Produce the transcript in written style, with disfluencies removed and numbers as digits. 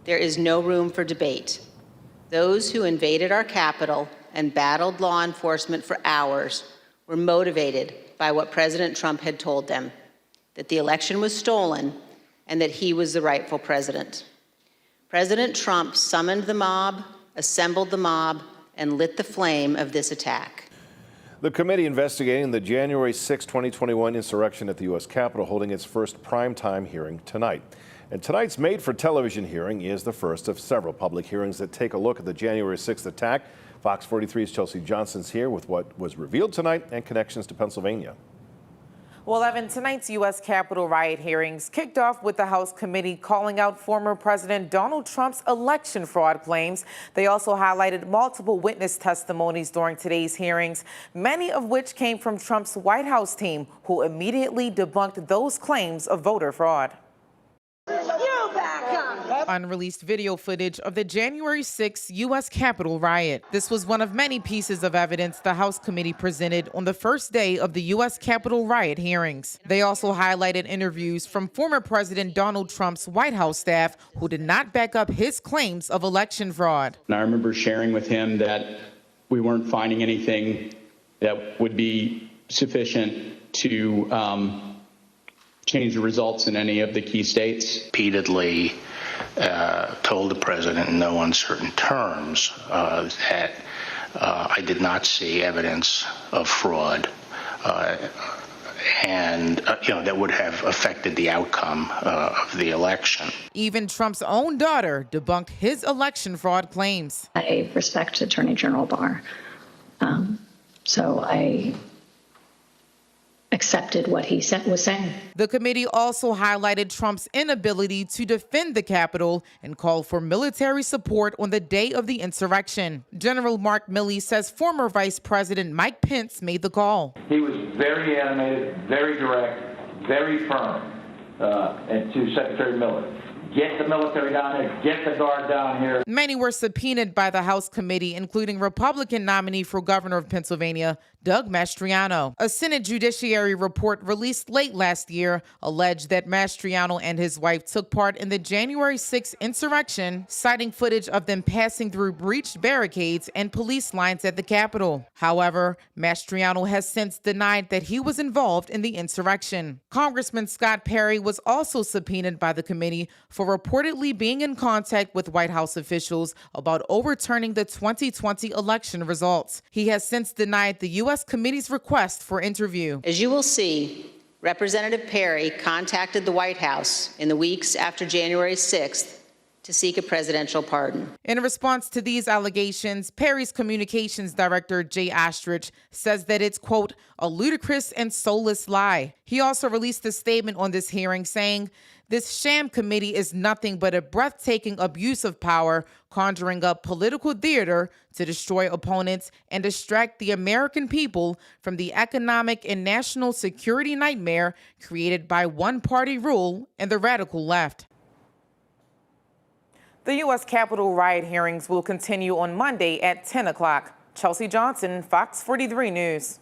There is no room for debate. Those who invaded our Capitol and battled law enforcement for hours were motivated by what President Trump had told them, that the election was stolen and that he was the rightful president. President Trump summoned the mob, assembled the mob, and lit the flame of this attack. The committee investigating the January 6, 2021 insurrection at the US Capitol holding its first primetime hearing tonight. And tonight's made-for-television hearing is the first of several public hearings that take a look at the January 6th attack. Fox 43's Chelsea Johnson's here with what was revealed tonight and connections to Pennsylvania. Well, Evan, tonight's U.S. Capitol riot hearings kicked off with the House committee calling out former President Donald Trump's election fraud claims. They also highlighted multiple witness testimonies during today's hearings, many of which came from Trump's White House team, who immediately debunked those claims of voter fraud. Unreleased video footage of the January 6th U.S. Capitol riot. This was one of many pieces of evidence the House committee presented on the first day of the U.S. Capitol riot hearings. They also highlighted interviews from former President Donald Trump's White House staff who did not back up his claims of election fraud. And I remember sharing with him that we weren't finding anything that would be sufficient to change the results in any of the key states. Repeatedly told the president in no uncertain terms that I did not see evidence of fraud and that would have affected the outcome of the election. Even Trump's own daughter debunked his election fraud claims. I respect Attorney General Barr, so I accepted what he was saying. The committee also highlighted Trump's inability to defend the Capitol and called for military support on the day of the insurrection. General Mark Milley says former Vice President Mike Pence made the call. He was very animated, very direct, very firm, and to Secretary Miller. Get the military down here, get the Guard down here. Many were subpoenaed by the House committee, including Republican nominee for governor of Pennsylvania, Doug Mastriano. A Senate Judiciary report released late last year alleged that Mastriano and his wife took part in the January 6th insurrection, citing footage of them passing through breached barricades and police lines at the Capitol. However, Mastriano has since denied that he was involved in the insurrection. Congressman Scott Perry was also subpoenaed by the committee for reportedly being in contact with White House officials about overturning the 2020 election results. He has since denied the U.S. committee's request for interview. As you will see, Representative Perry contacted the White House in the weeks after January 6th to seek a presidential pardon. In response to these allegations, Perry's communications director, Jay Ostrich, says that it's, quote, a ludicrous and soulless lie. He also released a statement on this hearing saying, this sham committee is nothing but a breathtaking abuse of power, conjuring up political theater to destroy opponents and distract the American people from the economic and national security nightmare created by one-party rule and the radical left. The U.S. Capitol riot hearings will continue on Monday at 10 o'clock. Chelsea Johnson, Fox 43 News.